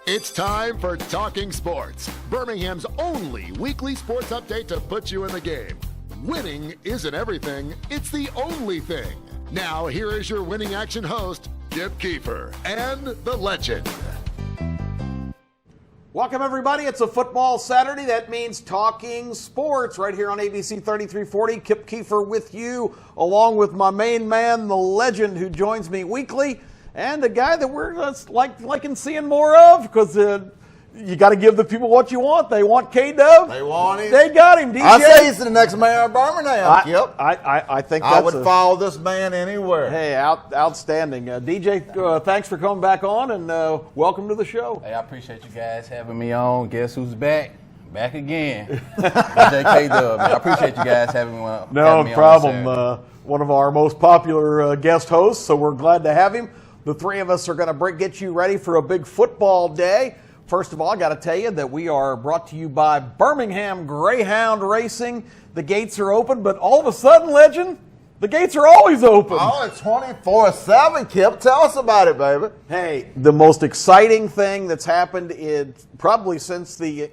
It's time for Talking Sports, Birmingham's only weekly sports update to put you in the game. Winning isn't everything, it's the only thing. Now, here is your winning action host, Keefer, and the legend. Welcome, everybody. It's a football Saturday. That means Talking Sports right here on ABC 3340. Kip Keefer with you, along with my main man, the legend, who joins me weekly, and the guy that we're just liking seeing more of, because you got to give the people what you want. They want K-Dub. They want him. They got him, DJ. I say he's the next mayor of Birmingham, Kip. I think I would follow this man anywhere. Hey, outstanding. DJ, thanks for coming back on, and welcome to the show. Hey, I appreciate you guys having me on. Guess who's back? Back again. DJ K-Dub, man. I appreciate you guys having me on. No problem. One of our most popular guest hosts, so we're glad to have him. The three of us are going to get you ready for a big football day. First of all, I got to tell you that we are brought to you by Birmingham Greyhound Racing. The gates are open, but all of a sudden, legend, the gates are always open. Oh, it's 24/7, Kip. Tell us about it, baby. Hey, the most exciting thing that's happened probably since the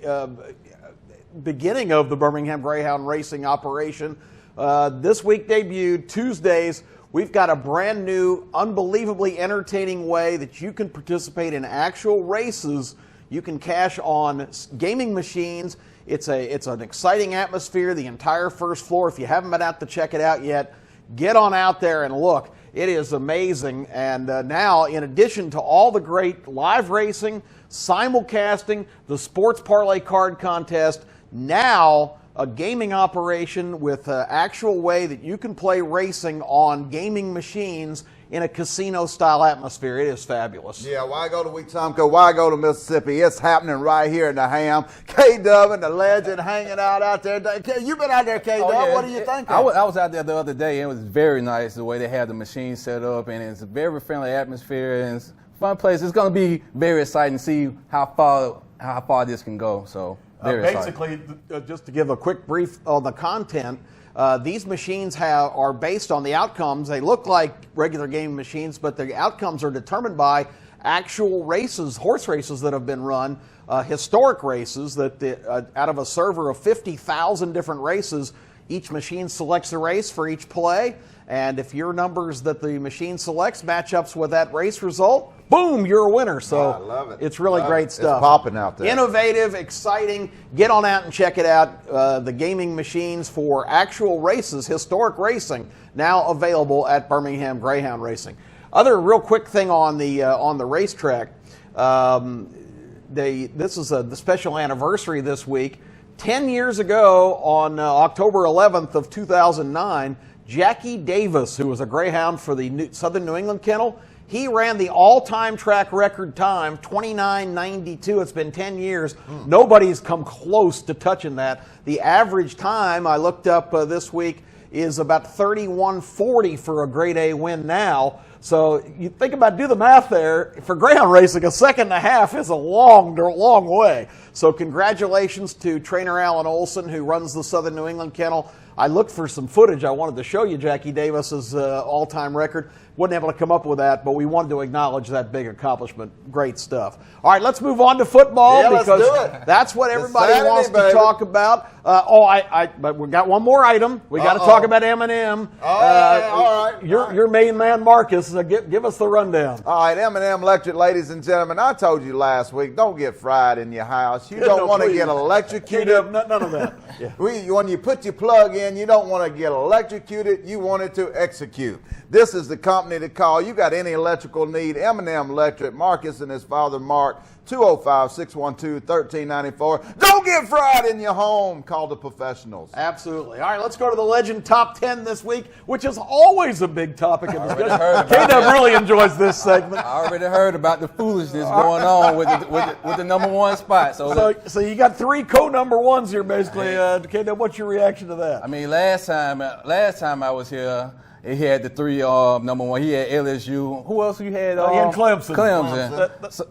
beginning of the Birmingham Greyhound Racing operation. This week debuted, Tuesdays. We've got a brand new, unbelievably entertaining way that you can participate in actual races. You can cash on gaming machines. It's an exciting atmosphere, the entire first floor. If you haven't been out to check it out yet, get on out there and look. It is amazing. And now, in addition to all the great live racing, simulcasting, the sports parlay card contest, now a gaming operation with an actual way that you can play racing on gaming machines in a casino-style atmosphere. It is fabulous. Yeah, why go to Wetumpka? Why go to Mississippi? It's happening right here in the Ham. K-Dub and the legend hanging out there. You been out there, K-Dub. Oh, yeah. What do you think? I was out there the other day, and it was very nice the way they had the machine set up, and it's a very friendly atmosphere, and it's a fun place. It's going to be very exciting to see how far this can go. So. Basically, just to give a quick brief on the content, these machines are based on the outcomes. They look like regular gaming machines, but the outcomes are determined by actual races, horse races that have been run, historic races that out of a server of 50,000 different races, each machine selects a race for each play. And if your numbers that the machine selects match up with that race result, boom, you're a winner. So I love it. It's really great stuff. It's popping out there. Innovative, exciting. Get on out and check it out. The gaming machines for actual races, historic racing, now available at Birmingham Greyhound Racing. Other real quick thing on the racetrack. This is the special anniversary this week. 10 years ago, on October 11th of 2009, Jackie Davis, who was a greyhound for the Southern New England Kennel, he ran the all-time track record time, 29:92. It's been 10 years. Nobody's come close to touching that. The average time, I looked up this week, is about 31:40 for a Grade A win now. So you think about, do the math there. For greyhound racing, a second and a half is a long way. So congratulations to trainer Alan Olson, who runs the Southern New England Kennel. I looked for some footage. I wanted to show you Jackie Davis's all-time record. Wasn't able to come up with that, but we wanted to acknowledge that big accomplishment. Great stuff. All right, let's move on to football, yeah, because let's do it. That's what everybody Saturday, wants baby. to talk about. But we got one more item. We got to talk about M&M. All right. Your main man, Marcus, give us the rundown. All right, M&M Electric, ladies and gentlemen. I told you last week, don't get fried in your house. You don't want to get electrocuted. None of that. Yeah. When you put your plug in, you don't want to get electrocuted. You want it to execute. This is the company to call. You got any electrical need, M&M Electric. Marcus and his father, Mark, 205-612-1394. Don't get fried in your home. Call the professionals. Absolutely. All right, let's go to the Legend Top 10 this week, which is always a big topic of discussion. K-Dub really enjoys this segment. I already heard about the foolishness going on with the number one spot. So you got three co-number ones here, basically. K-Dub, what's your reaction to that? I mean, last time I was here, he had the three number one. He had LSU. Who else you had? He had Clemson.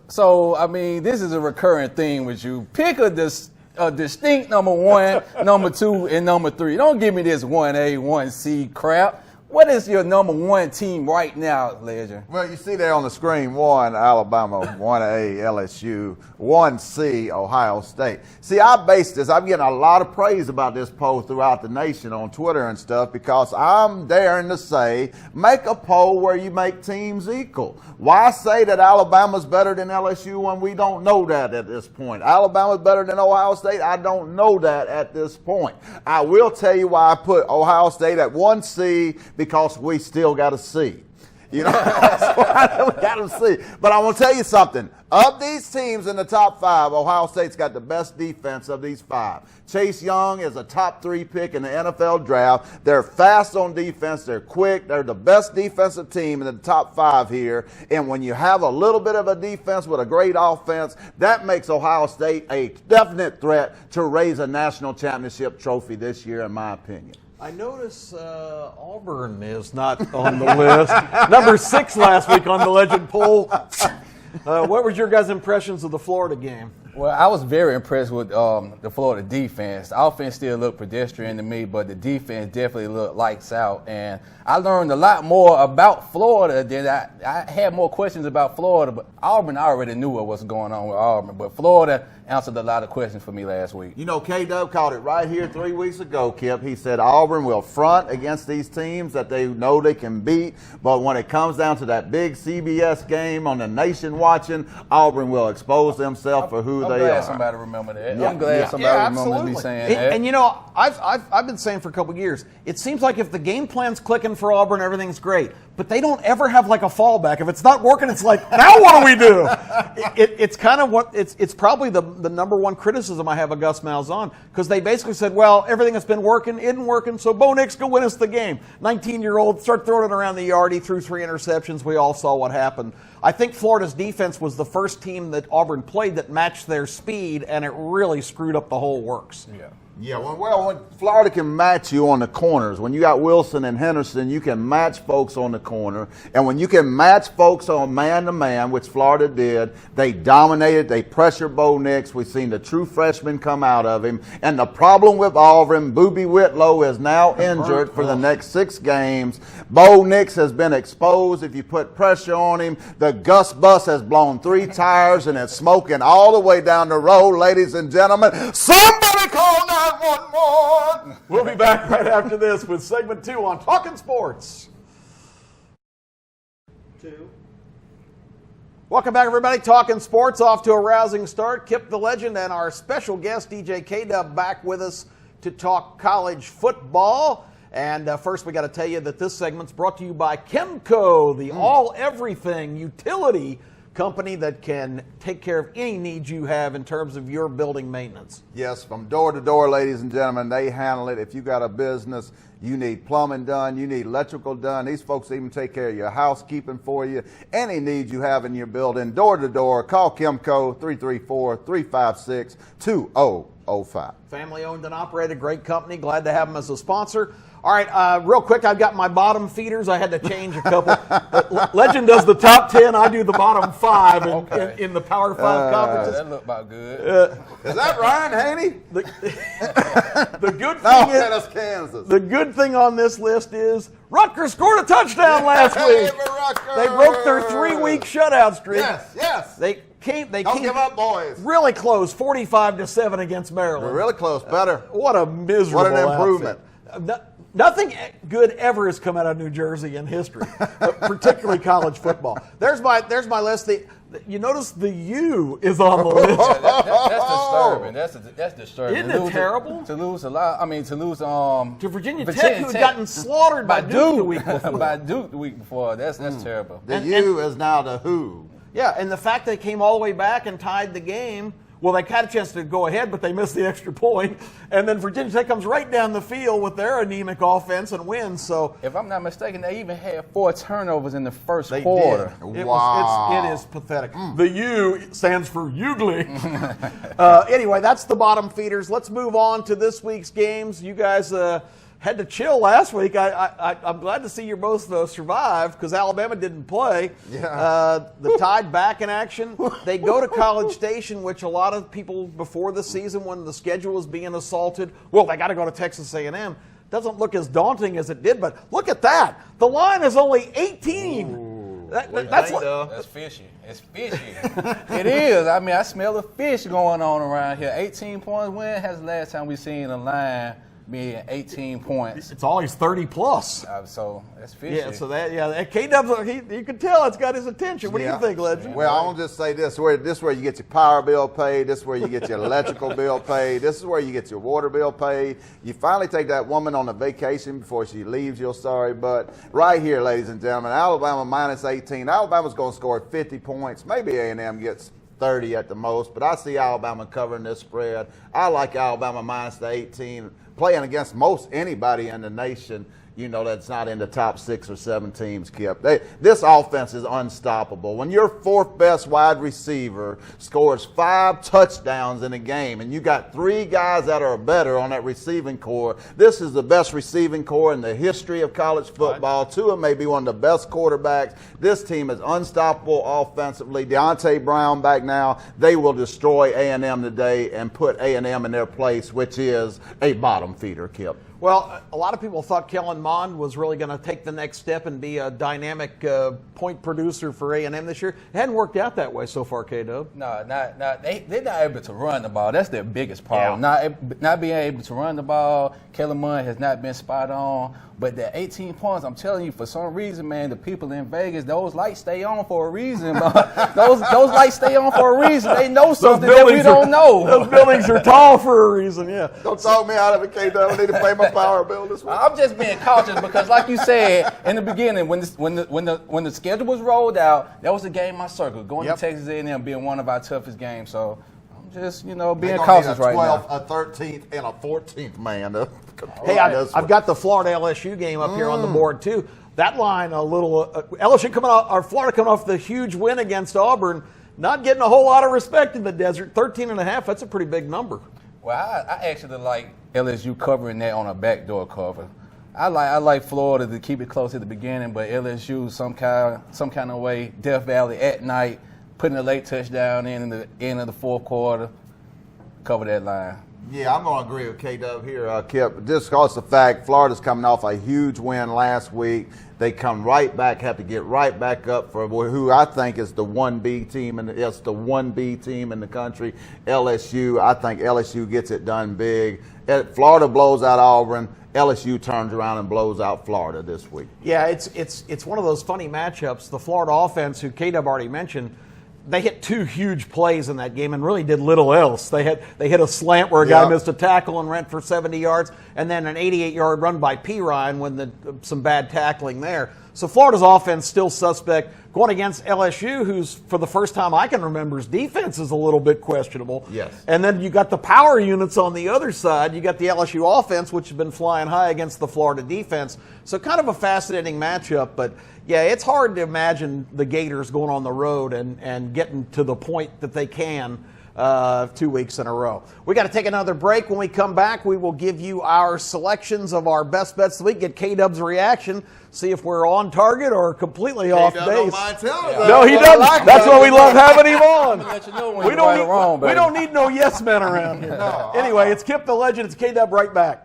So, I mean, this is a recurring theme with you. Pick a distinct number one, number two, and number three. Don't give me this 1A, 1C crap. What is your number one team right now, Legend? Well, you see there on the screen, 1 Alabama, 1A LSU, 1C Ohio State. See, I'm getting a lot of praise about this poll throughout the nation on Twitter and stuff because I'm daring to say, make a poll where you make teams equal. Why say that Alabama's better than LSU when we don't know that at this point? Alabama's better than Ohio State? I don't know that at this point. I will tell you why I put Ohio State at 1C, because we still got to see. You know, that's why we got to see. But I want to tell you something. Of these teams in the top 5, Ohio State's got the best defense of these 5. Chase Young is a top 3 pick in the NFL draft. They're fast on defense. They're quick. They're the best defensive team in the top 5 here. And when you have a little bit of a defense with a great offense, that makes Ohio State a definite threat to raise a national championship trophy this year, in my opinion. I notice Auburn is not on the list. Number 6 last week on the Legend poll. What was your guys' impressions of the Florida game? Well, I was very impressed with the Florida defense. The offense still looked pedestrian to me, but the defense definitely looked lights out. And I learned a lot more about Florida than I had more questions about Florida. But Auburn, I already knew what was going on with Auburn. But Florida answered a lot of questions for me last week. You know, K-Dub called it right here 3 weeks ago, Kip. He said Auburn will front against these teams that they know they can beat. But when it comes down to that big CBS game on the nation watching, Auburn will expose themselves for who I'm they glad are. somebody remembered that. Yeah. I'm glad somebody remembers me saying that. And you know, I've been saying for a couple of years, it seems like if the game plan's clicking for Auburn, everything's great. But they don't ever have like a fallback. If it's not working, it's like, now what do we do? It's kind of what it's probably the number one criticism I have of Gus Malzahn, because they basically said, well, everything that's been working isn't working, so Bo Nix go win us the game. 19-year-old, start throwing it around the yard. He threw 3 interceptions. We all saw what happened. I think Florida's defense was the first team that Auburn played that matched their speed, and it really screwed up the whole works. Yeah. Yeah, when Florida can match you on the corners. When you got Wilson and Henderson, you can match folks on the corner. And when you can match folks on man-to-man, which Florida did, they dominated. They pressured Bo Nix. We've seen the true freshman come out of him. And the problem with Auburn, Boobie Whitlow is now injured for the next 6 games. Bo Nix has been exposed. If you put pressure on him, the Gus bus has blown 3 tires and it's smoking all the way down the road, ladies and gentlemen. Somebody call 911. We'll be back right after this with segment 2 on Talking Sports. Welcome back, everybody. Talking Sports, off to a rousing start. Kip the Legend and our special guest, DJ K-Dub, back with us to talk college football. And first, we got to tell you that this segment's brought to you by Chemco, the all-everything utility company that can take care of any needs you have in terms of your building maintenance. Yes, from door to door, ladies and gentlemen, they handle it. If you got a business, you need plumbing done, you need electrical done. These folks even take care of your housekeeping for you. Any needs you have in your building, door to door, call Chemco 334-356-2005. Family owned and operated, great company. Glad to have them as a sponsor. All right, real quick, I've got my bottom feeders. I had to change a couple. Legend does the top 10. I do the bottom 5 in the Power 5 conferences. That looked about good. Is that Ryan Haney? The good thing that's Kansas. The good thing on this list is Rutgers scored a touchdown last week. They broke their 3-week shutout streak. Yes. They came give up, boys. Really close, 45-7 against Maryland. We're really close. Better. What a miserable What an improvement. Nothing good ever has come out of New Jersey in history, particularly college football. There's my list. You notice the U is on the list. That's disturbing. That's disturbing. Isn't it terrible? To lose a lot. I mean, to lose to Virginia Tech, who had gotten slaughtered by Duke the week before. By Duke the week before. That's terrible. The U is now the who. Yeah, and the fact they came all the way back and tied the game. Well, they had a chance to go ahead, but they missed the extra point. And then Virginia Tech comes right down the field with their anemic offense and wins. So, if I'm not mistaken, they even had 4 turnovers in the first quarter. It is pathetic. The U stands for Ugly. Anyway, that's the bottom feeders. Let's move on to this week's games. You guys had to chill last week. I'm glad to see you both survive because Alabama didn't play. Yeah. The Tide back in action. They go to College Station, which a lot of people before the season when the schedule was being assaulted, well, they got to go to Texas A&M. doesn't look as daunting as it did, but look at that. The line is only 18. That's fishy. It's fishy. It is. I mean, I smell the fish going on around here. 18 points. When has the last time we seen a line being 18 points? It's always 30 plus. So that's fishy. Yeah, so that K-Dub's, you can tell it's got his attention. What do you think, Legend? Well, I want to just say this. This is where you get your power bill paid. This is where you get your electrical bill paid. This is where you get your water bill paid. You finally take that woman on a vacation before she leaves your sorry butt. Right here, ladies and gentlemen, Alabama minus 18. Alabama's going to score 50 points. Maybe A&M gets 30 at the most, but I see Alabama covering this spread. I like Alabama minus the 18, playing against most anybody in the nation, that's not in the top 6 or 7 teams, Kip. This offense is unstoppable. When your 4th best wide receiver scores 5 touchdowns in a game and you got 3 guys that are better on that receiving core, this is the best receiving core in the history of college football. Tua may be one of the best quarterbacks. This team is unstoppable offensively. Deontay Brown back now. They will destroy A&M today and put A&M in their place, which is a bottom feeder, Kip. Well, a lot of people thought Kellen Mond was really going to take the next step and be a dynamic point producer for A&M this year. It hadn't worked out that way so far, K-Dub. No, they're not able to run the ball. That's their biggest problem. Yeah. Not being able to run the ball. Kellen Mond has not been spot on. But the 18 points, I'm telling you, for some reason, man, the people in Vegas, those lights stay on for a reason. those lights stay on for a reason. They know something that we don't know. Those buildings are tall for a reason, yeah. Don't talk me out of it, K-Dub. I need to pay my power bill this week. I'm just being cautious because, like you said in the beginning, when the schedule was rolled out, that was a game I circled. Going to Texas A&M being one of our toughest games. So I'm just, being cautious right now. A 12th, a 13th, and a 14th man. Hey, I've got the Florida LSU game up here on the board too. That line LSU Florida coming off the huge win against Auburn, not getting a whole lot of respect in the desert. 13.5. That's a pretty big number. Well, I actually like LSU covering that on a backdoor cover. I like Florida to keep it close at the beginning, but LSU some kind of way, Death Valley at night, putting a late touchdown in the end of the 4th quarter, cover that line. Yeah, I'm going to agree with K-Dub here, Kip. Just because the fact Florida's coming off a huge win last week. They come right back, have to get right back up for who I think is the 1B team, and it's the 1B team in the country, LSU. I think LSU gets it done big. Florida blows out Auburn. LSU turns around and blows out Florida this week. Yeah, it's one of those funny matchups. The Florida offense, who K-Dub already mentioned, they hit 2 huge plays in that game and really did little else. They hit a slant where a guy missed a tackle and ran for 70 yards, and then an 88-yard run by P. Ryan when some bad tackling there. So Florida's offense still suspect. Going against LSU, who's, for the first time I can remember, defense is a little bit questionable. Yes. And then you got the power units on the other side. You got the LSU offense, which has been flying high against the Florida defense. So kind of a fascinating matchup. But, yeah, it's hard to imagine the Gators going on the road and getting to the point that they can 2 weeks in a row. We got to take another break. When we come back, we will give you our selections of our best bets of the week, get K-Dub's reaction, see if we're on target or completely off base. No, he doesn't. That's why we love having him on. We don't need no yes men around here. Anyway, it's Kip the Legend. It's K-Dub right back.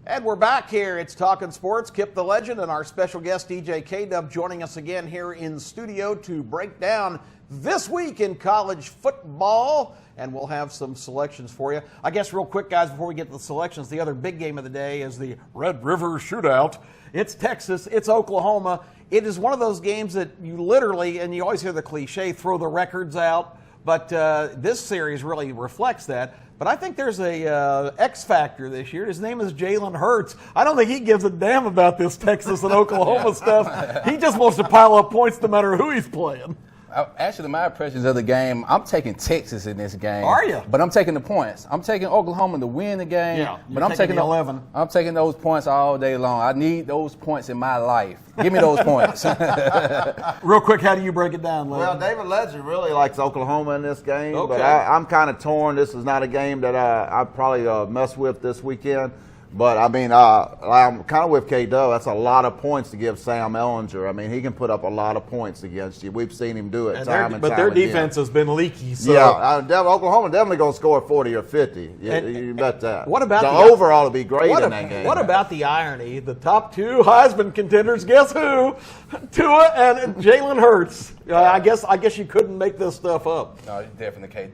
And we're back here. It's Talking Sports. Kip the Legend and our special guest, DJ K-Dub, joining us again here in studio to break down this week in college football. And we'll have some selections for you. I guess real quick, guys, before we get to the selections, the other big game of the day is the Red River Shootout. It's Texas. It's Oklahoma. It is one of those games that you literally, and you always hear the cliche, throw the records out. But this series really reflects that. But I think there's a X factor this year. His name is Jalen Hurts. I don't think he gives a damn about this Texas and Oklahoma stuff. He just wants to pile up points no matter who he's playing. Actually, my impressions of the game, I'm taking Texas in this game. Are you? But I'm taking the points. I'm taking Oklahoma to win the game. Yeah, but I'm taking 11. I'm taking those points all day long. I need those points in my life. Give me those points. Real quick, how do you break it down, Larry? Well, David Ledger really likes Oklahoma in this game, okay. but I'm kind of torn. This is not a game that I probably mess with this weekend. But, I mean, I'm kind of with K-Dub. That's a lot of points to give Sam Ehlinger. I mean, he can put up a lot of points against you. We've seen him do it time and time But their again. defense has been leaky. So. Yeah, Oklahoma definitely going to score 40 or 50. You bet that. What about the the overall to be great in that game? What about the irony? The top two Heisman contenders, guess who? Tua and Jalen Hurts. I guess you couldn't make this stuff up. No, you definitely can't.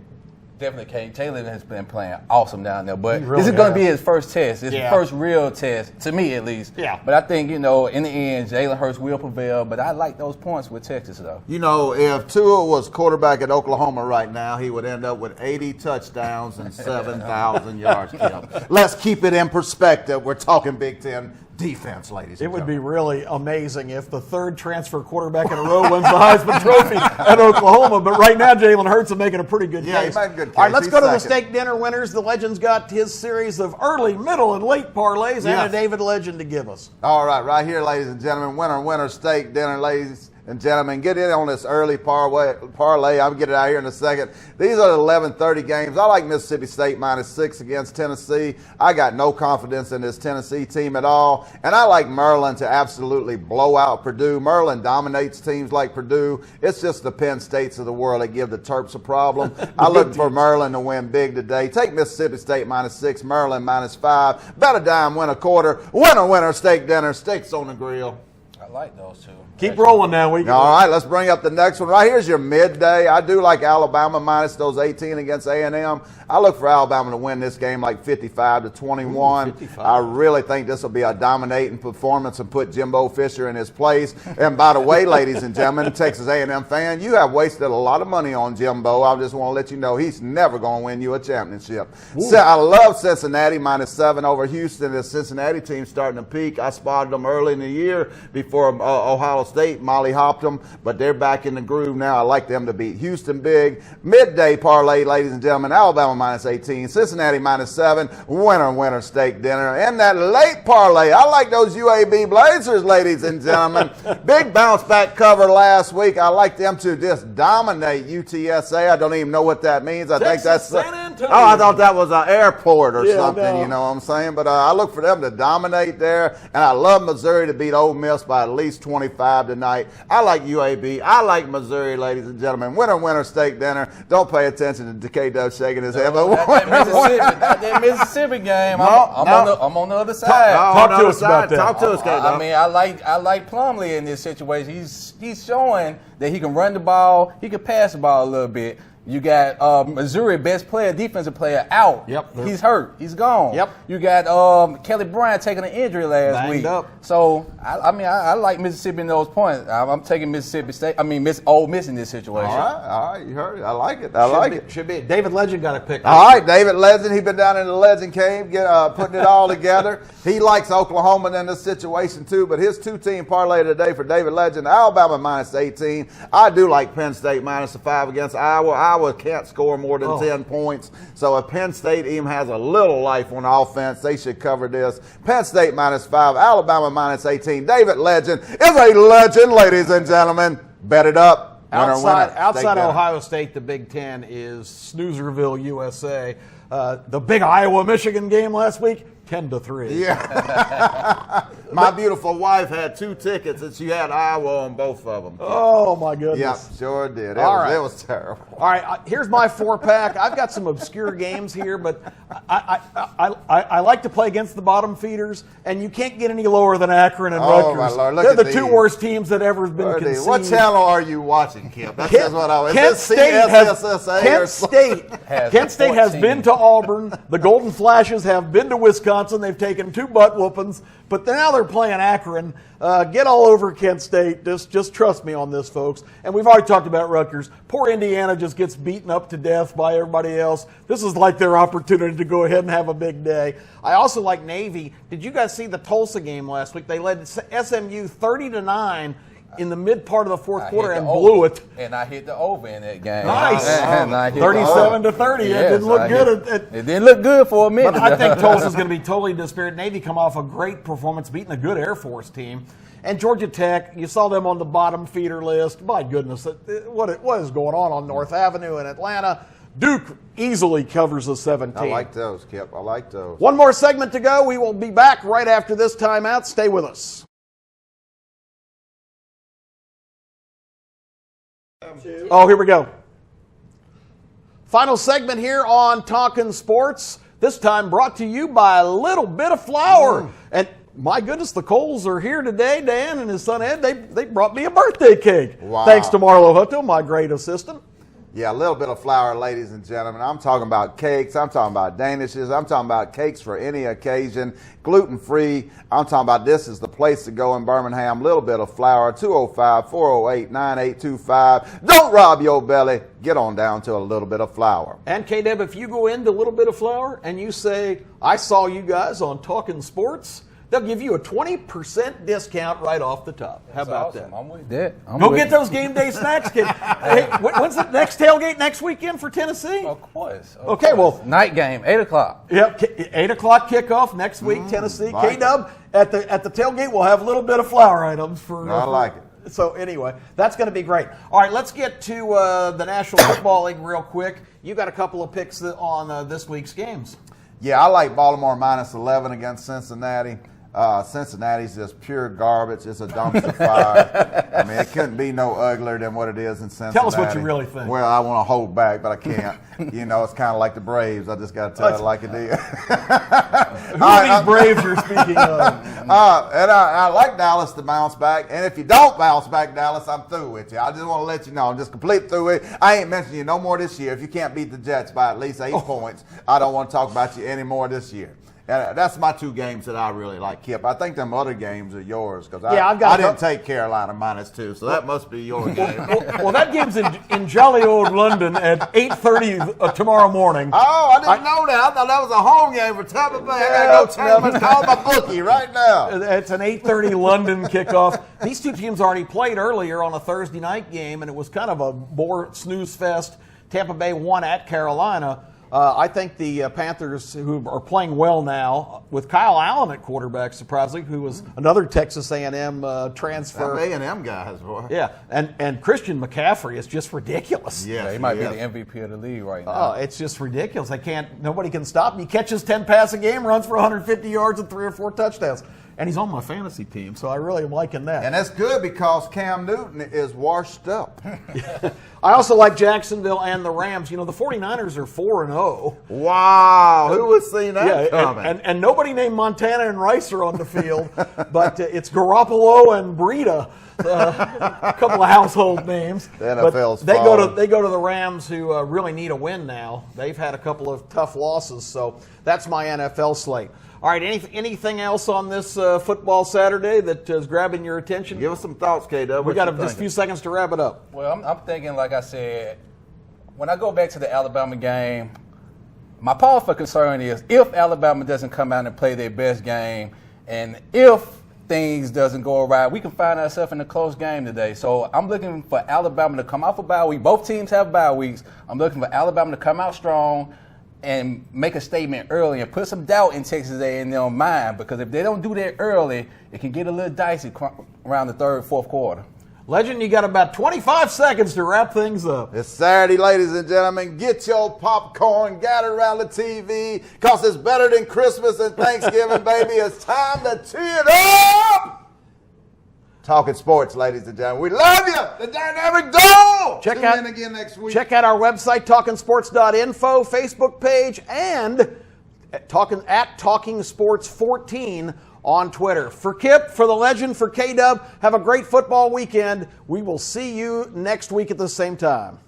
Definitely can't. Jalen has been playing awesome down there, but Really this is going to has. be his first test, his first real test, to me at least. Yeah. But I think, in the end, Jalen Hurts will prevail, but I like those points with Texas, though. If Tua was quarterback at Oklahoma right now, he would end up with 80 touchdowns and 7,000 yards. Let's keep it in perspective. We're talking Big Ten defense, ladies and It would gentlemen. be really amazing if the third transfer quarterback in a row wins the Heisman Trophy at Oklahoma. But right now, Jalen Hurts is making a pretty good Yeah, case. he's making a good All right, case. let's He's go to the second. steak dinner winners. The Legend's got his series of early, middle, and late parlays and Yes. a David Legend to give us. All right here, ladies and gentlemen. Winner, steak dinner, ladies and gentlemen. Get in on this early parlay. I'll get it out here in a second. These are the 11:30 games. I like Mississippi State -6 against Tennessee. I got no confidence in this Tennessee team at all. And I like Maryland to absolutely blow out Purdue. Maryland dominates teams like Purdue. It's just the Penn States of the world that give the Terps a problem. I look for Maryland to win big today. Take Mississippi State -6, Maryland -5. Bet a dime, win a quarter. Winner, steak dinner. Steaks on the grill. I like those two. Keep rolling now. All right, let's bring up the next one. Right here's your midday. I do like Alabama minus those 18 against A&M. I look for Alabama to win this game like 55-21. 55. I really think this will be a dominating performance and put Jimbo Fisher in his place. And by the way, ladies and gentlemen, Texas A&M fan, you have wasted a lot of money on Jimbo. I just want to let you know he's never going to win you a championship. So I love Cincinnati -7 over Houston. The Cincinnati team starting to peak. I spotted them early in the year before Ohio State molly hopped them, but they're back in the groove now. I like them to beat Houston big. Midday parlay, ladies and gentlemen, Alabama -18, Cincinnati -7, winner, steak dinner. And that late parlay, I like those UAB Blazers, ladies and gentlemen. Big bounce back cover last week. I like them to just dominate UTSA. I don't even know what that means. I think that's San Antonio. Oh, I thought that was an airport or something, no. you know what I'm saying? But I look for them to dominate there, and I love Missouri to beat Ole Miss by at least 25 tonight. I like UAB. I like Missouri, ladies and gentlemen. Winner, steak dinner. Don't pay attention to K-Dub shaking his head. But That Mississippi game, I'm on the other side. Talk to us about that. Talk to us, K-Dub. I mean, I like Plumlee in this situation. He's showing that he can run the ball, he can pass the ball a little bit. You got Missouri best player, defensive player out. Yep. He's hurt. He's gone. Yep. You got Kelly Bryant taking an injury last Banged week. up. So I like Mississippi in those points. I'm taking Mississippi State. Ole Miss in this situation. All right, you heard it. I like it. Should be. David Legend got a pick. All right, David Legend. He's been down in the Legend Cave putting it all together. He likes Oklahoma in this situation too, but his two-team parlay today for David Legend, Alabama -18. I do like Penn State -5 against Iowa. Iowa can't score more than 10 points, so if Penn State even has a little life on offense, they should cover this. Penn State -5, Alabama -18. David Legend is a legend, ladies and gentlemen. Bet it up. Outside Ohio State, the Big Ten is Snoozerville, USA. The big Iowa-Michigan game last week, 10-3. Yeah. My beautiful wife had 2 tickets, and she had Iowa on both of them. Oh, my goodness. Yep, sure did. All It was terrible. All right, here's my 4-pack. I've got some obscure games here, but I like to play against the bottom feeders, and you can't get any lower than Akron and Oh, Rutgers. my Lord, look They're at the these. 2 worst teams that ever have been conceived. What channel are you watching, Kip? That's just what I was. Kent State has 14. been to Auburn. The Golden Flashes have been to Wisconsin. They've taken 2 butt whoopings, but now they're playing Akron. Get all over Kent State. Just trust me on this, folks. And we've already talked about Rutgers. Poor Indiana just gets beaten up to death by everybody else. This is like their opportunity to go ahead and have a big day. I also like Navy. Did you guys see the Tulsa game last week? They led SMU 30-9 in the mid part of the fourth quarter and blew it. And I hit the over in that game. Nice. And I hit the 37-30. It Yes, didn't look I good. hit- It didn't look good for a minute. But I think Tulsa's going to be totally dispirited. Navy come off a great performance, beating a good Air Force team. And Georgia Tech, you saw them on the bottom feeder list. My goodness, what is going on North Avenue in Atlanta? Duke easily covers the 17. I like those, Kip. I like those. One more segment to go. We will be back right after this timeout. Stay with us. Oh, here we go. Final segment here on Talkin' Sports. This time brought to you by a little bit of flour. And my goodness, the Coles are here today. Dan and his son Ed, they brought me a birthday cake. Wow. Thanks to Marlo Hutto, my great assistant. Yeah, a little bit of flour, ladies and gentlemen. I'm talking about cakes. I'm talking about danishes. I'm talking about cakes for any occasion, gluten-free. I'm talking about this is the place to go in Birmingham. Little bit of flour, 205-408-9825. Don't rob your belly. Get on down to a little bit of flour. And K-Deb, if you go into a little bit of flour and you say, I saw you guys on Talkin' Sports, they'll give you a 20% discount right off the top. How about awesome. that? I'm with that. Go get those game day snacks, kid. Hey, when's the next tailgate next weekend for Tennessee? Of course. Okay, well, night game, 8 o'clock. Yep, 8 o'clock kickoff next week, Tennessee. Like K-Dub, at the tailgate, we'll have a little bit of flour items for. I like it. So anyway, that's going to be great. All right, let's get to the National Football League real quick. You got a couple of picks on this week's games. Yeah, I like Baltimore minus 11 against Cincinnati. Cincinnati's just pure garbage. It's a dumpster fire. I mean, it couldn't be no uglier than what it is in Cincinnati. Tell us what you really think. Well, I want to hold back, but I can't. You know, it's kind of like the Braves. I just got to tell it like it is. Who are these Braves you're speaking of? And I like Dallas to bounce back. And if you don't bounce back, Dallas, I'm through with you. I just want to let you know I'm just complete through it. I ain't mentioning you no more this year. If you can't beat the Jets by at least 8 points, I don't want to talk about you anymore this year. And that's my 2 games that I really like, Kip. I think them other games are yours because I didn't take Carolina minus 2, so that must be your game. Well, that game's in jolly old London at 8:30 tomorrow morning. Oh, I didn't know that. I thought that was a home game for Tampa Bay. I got to go call my bookie right now. It's an 8:30 London kickoff. These two teams already played earlier on a Thursday night game, and it was kind of a more snooze fest. Tampa Bay won at Carolina. I think the Panthers, who are playing well now, with Kyle Allen at quarterback, surprisingly, who was another Texas A&M transfer. Them A&M guys, boy. Yeah, and Christian McCaffrey is just ridiculous. Yes, Yeah, he might be the MVP of the league right now. Oh, it's just ridiculous. Nobody can stop him. He catches 10 passes a game, runs for 150 yards and 3 or 4 touchdowns. And he's on my fantasy team, so I really am liking that. And that's good because Cam Newton is washed up. I also like Jacksonville and the Rams. You know, the 49ers are 4-0. Wow, who would see that coming? And nobody named Montana and Rice are on the field, but it's Garoppolo and Breida, a couple of household names. The NFL's but they go to the Rams, who really need a win now. They've had a couple of tough losses, so that's my NFL slate. All right, anything else on this football Saturday that is grabbing your attention? Give us some thoughts, K-Dub. We got just a few seconds to wrap it up. Well, I'm thinking, like I said, when I go back to the Alabama game, my powerful concern is if Alabama doesn't come out and play their best game, and if things doesn't go right, we can find ourselves in a close game today. So I'm looking for Alabama to come off a bye week. Both teams have bye weeks. I'm looking for Alabama to come out strong and make a statement early and put some doubt in Texas A&M mind, because if they don't do that early, it can get a little dicey around the 3rd, 4th quarter. Legend, you got about 25 seconds to wrap things up. It's Saturday, ladies and gentlemen. Get your popcorn, gather around the TV, because it's better than Christmas and Thanksgiving, baby. It's time to tee it up. Talking sports, ladies and gentlemen. We love you. The Dynamic Duo. Tune in again next week. Check out our website, talkinsports.info, Facebook page, and at Talking Sports 14 on Twitter. For Kip, for the Legend, for K-Dub, have a great football weekend. We will see you next week at the same time.